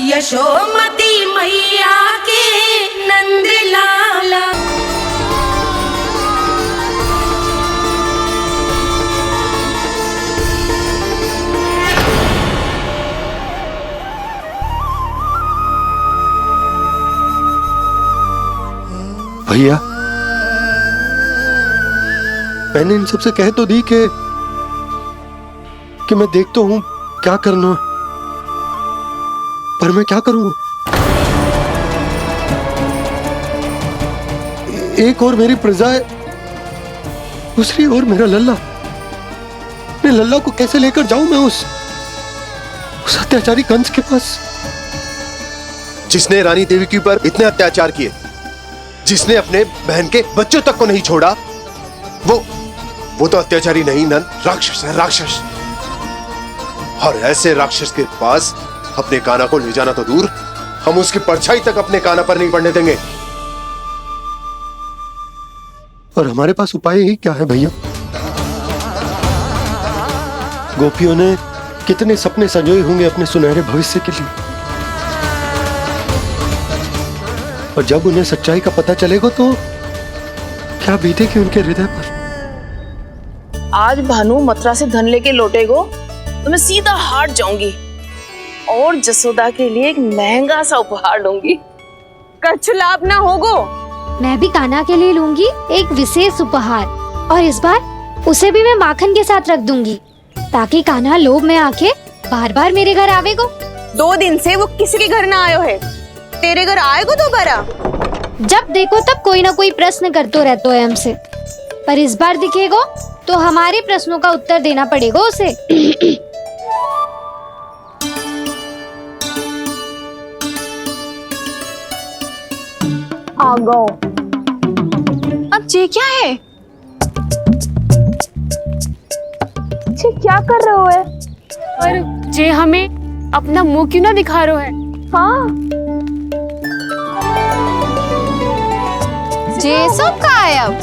यशोमती मैया के नंद लाला। भैया, मैंने इन सबसे कह तो दी कि मैं देख तो हूं क्या करना, पर मैं क्या करूं? एक और मेरी प्रजा है, दूसरी ओर मेरा लल्ला। मैं लल्ला को कैसे लेकर जाऊं मैं उस अत्याचारी कंस के पास, जिसने रानी देवी के ऊपर इतने अत्याचार किए, जिसने अपने बहन के बच्चों तक को नहीं छोड़ा। वो तो अत्याचारी नहीं नन, राक्षस है, राक्षस। और ऐसे राक्षस के पास अपने कान्हा को ले जाना तो दूर, हम उसकी परछाई तक अपने कान्हा पर नहीं पड़ने देंगे। और हमारे पास उपाय ही क्या है भैया? गोपियों ने कितने सपने संजोए होंगे अपने सुनहरे भविष्य के लिए, और जब उन्हें सच्चाई का पता चलेगा तो क्या बीतेगी उनके हृदय पर। आज भानु मथुरा से धन लेके लौटेगो तो मैं सीधा हाट जाऊंगी और जसोदा के लिए एक महंगा सा उपहार लूंगी। कछु लाभ ना होगो। मैं भी कान्हा के लिए लूंगी एक विशेष उपहार, और इस बार उसे भी मैं माखन के साथ रख दूंगी, ताकि कान्हा लोभ में आके बार बार मेरे घर आवेगो। 2 दिन से वो किसी के घर ना आयो है, तेरे घर आएगो दोबारा? जब देखो तब कोई ना कोई प्रश्न करते रहते है हमसे, पर इस बार दिखेगो तो हमारे प्रश्नों का उत्तर देना पड़ेगा उसे। आ गो। अब ये क्या है? ये क्या कर रहे हो है? पर जे हमें अपना मुंह क्यों ना दिखा रहे हो है? हाँ, जे सब का है अब?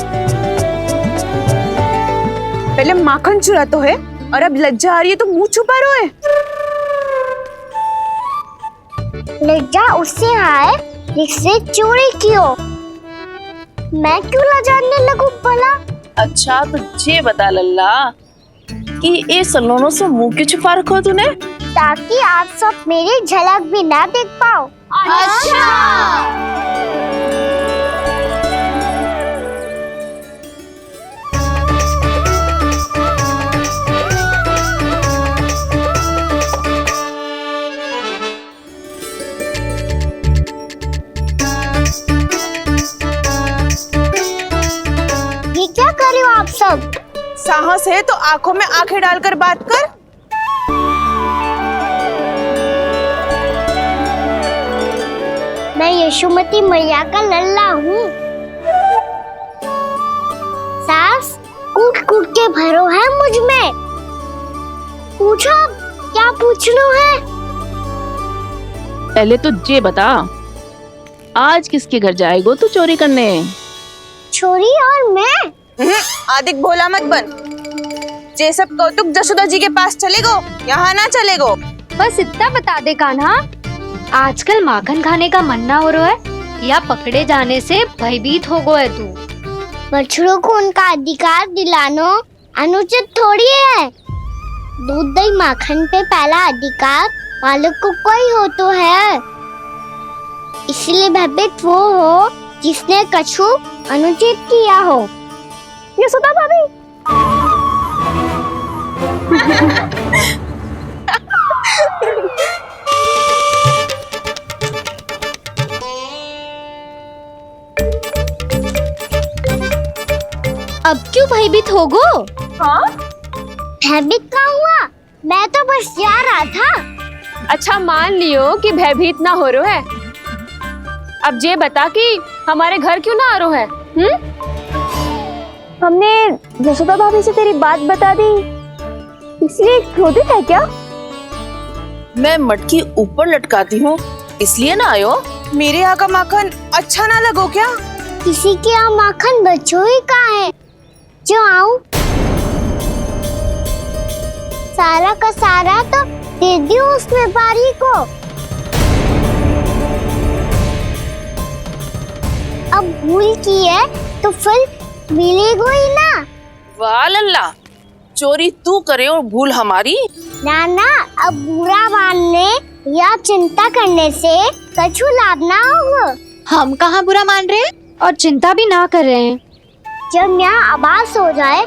पहले माखन चुरा तो है, और अब लज्जा आ रही है तो मुंह छुपा रहे है। लज्जा उससे है जिससे चोरी की हो। मैं क्यों लजाने लगूं भला? अच्छा तो ये बता लल्ला कि ये सलोनों से मुंह क्यों छुपा रखो तूने? ताकि आप सब मेरी झलक भी ना देख पाओ। अच्छा। ये क्या कर रहे हो आप सब? साहस है तो आंखों में आंखें डालकर बात कर। मैं यशोमती मैया का लल्ला हूँ। सास कूट कूट के भरो है मुझ में। पूछो क्या पूछना है? पहले तो ये बता, आज किसके घर जाएगो तू चोरी करने? छोरी और मैं? आदिक भोला मत बन। ये सब कौतुक जसोदा जी के पास चलेगो, यहाँ ना चलेगो। बस इतना बता दे कान्हा, आजकल माखन खाने का मन ना हो रहा है, या पकड़े जाने से भयभीत हो गो है तू? बछड़ों को उनका अधिकार दिलाना अनुचित थोड़ी है। दूध दही माखन पे पहला अधिकार मालिक को कोई हो तो है। इसलिए भयभीत वो हो जिसने कछु अनुचित किया हो। यशोदा भाभी। अब क्यों भयभीत हो गो? हाँ? भयभीत क्या हुआ? मैं तो बस जा रहा था। अच्छा मान लियो कि भयभीत ना हो रहा है, अब ये बता कि हमारे घर क्यों ना आ रहा है? हमने यशोदा भाभी से तेरी बात बता दी, इसलिए क्रोधित है क्या? मैं मटकी ऊपर लटकाती हूँ इसलिए ना आयो? मेरे यहाँ का माखन अच्छा ना लगो क्या? किसी के यहाँ माखन बच्चों ही कहाँ है जो आऊं? सारा का सारा तो दे दियो उस व्यापारी को। अब भूल की है तो फिर मिलेगो ही ना। वाह लल्ला, चोरी तू करे और भूल हमारी। नाना, अब बुरा मानने या चिंता करने से कछु लाभ ना होगा। हम कहाँ बुरा मान रहे हैं और चिंता भी ना कर रहे हैं। जब यहाँ आवाज हो जाए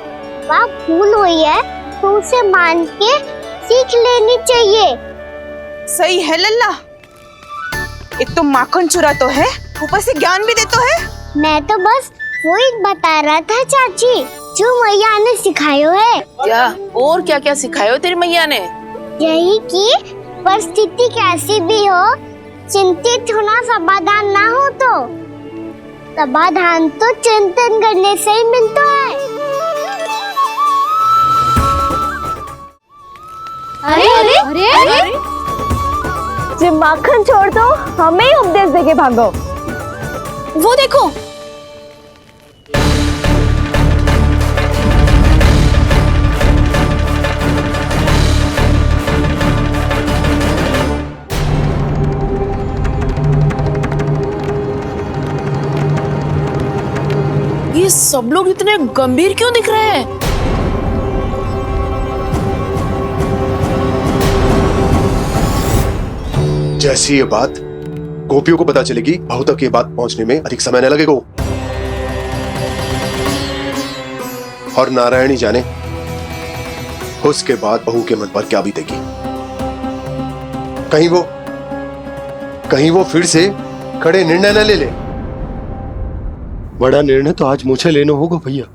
वह भूल हुई है तो उसे मान के सीख लेनी चाहिए। सही है लल्ला, एक तो माखन चुरा तो है, ऊपर से ज्ञान भी देता है। मैं तो बस वही बता रहा था चाची, जो मैया ने सिखायो है। क्या और क्या क्या सिखायो तेरी मैया ने? यही कि परिस्थिति कैसी भी हो, चिंतित होना समाधान ना हो तो समाधान तो चिंतन करने से ही मिलता है। अरे अरे अरे, अरे? जे माखन छोड़ दो, हमें ही उपदेश देके भागो। वो देखो, ये सब लोग इतने गंभीर क्यों दिख रहे हैं? जैसी ये बात गोपियों को पता चलेगी, बहू तक ये बात पहुंचने में अधिक समय न लगेगा। और नारायणी जाने उसके बाद बहू के मन पर क्या बीतेगी। कहीं वो फिर से खड़े निर्णय न ले ले। बड़ा निर्णय तो आज मुझे लेना होगा भैया।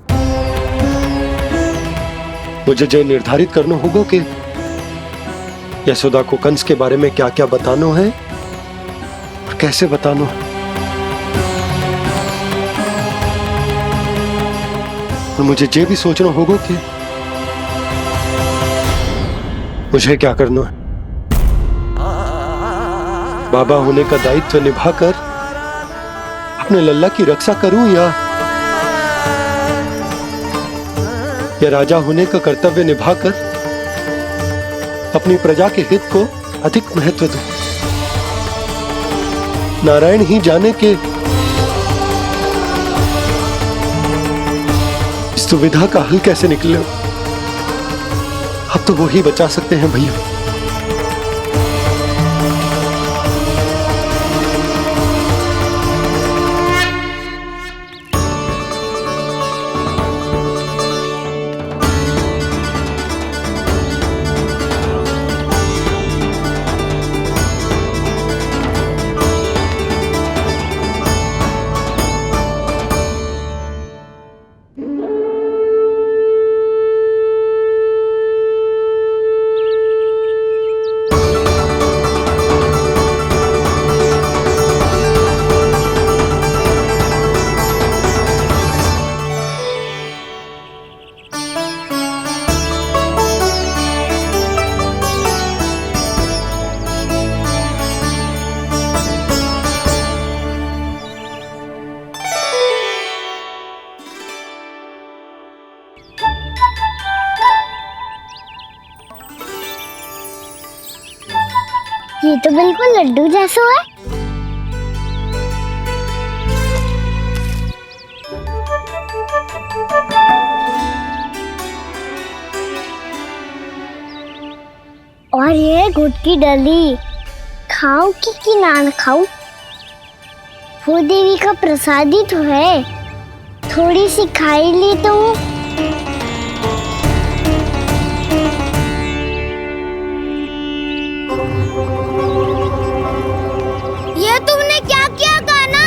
मुझे जो निर्धारित करना होगा कि यशोदा को कंस के बारे में क्या क्या बताना है और कैसे बताना है। और मुझे ये भी सोचना होगा कि मुझे क्या करना है। बाबा होने का दायित्व निभाकर अपने लल्ला की रक्षा करूं या राजा होने का कर्तव्य निभाकर अपनी प्रजा के हित को अधिक महत्व दूं। नारायण ही जाने के इस दुविधा का हल कैसे निकले। अब तो वो ही बचा सकते हैं भैया। ये तो बिल्कुल लड्डू जैसा है। और ये गुड़ की डली खाऊं कि ना खाऊं? वो देवी का प्रसाद ही तो है, थोड़ी सी खाई ली तो। ये तुमने क्या किया कान्हा?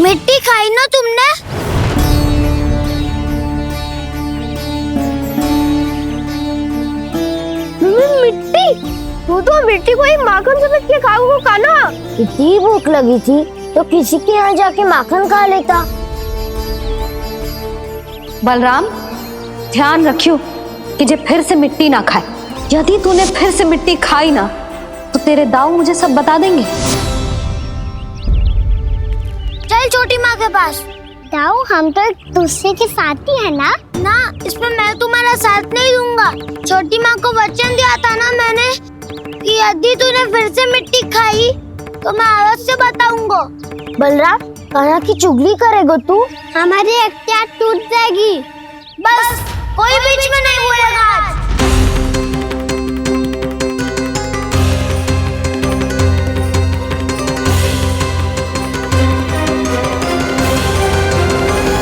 मिट्टी खाई ना तुमने? मिट्टी? तू तो मिट्टी को ही माखन से के खाओ कान्हा। कितनी भूख लगी थी तो किसी के यहाँ जाके माखन खा लेता। बलराम, ध्यान रखियो कि जे फिर से मिट्टी ना खाए। यदि तूने फिर से मिट्टी खाई ना तो तेरे दाऊ मुझे सब बता देंगे। चल छोटी माँ के पास, दाऊ हम तो एक दूसरे के साथी है ना। ना, इसमें मैं तुम्हारा साथ नहीं दूंगा। छोटी माँ को वचन दिया था ना मैंने कि यदि तूने फिर से मिट्टी खाई तो मैं अवश्य बताऊंगा। बलराम, कान्हा की चुगली करेगा तू? हमारी अख्तियार टूट जाएगी। बस कोई बीच में नहीं बोलेगा आज।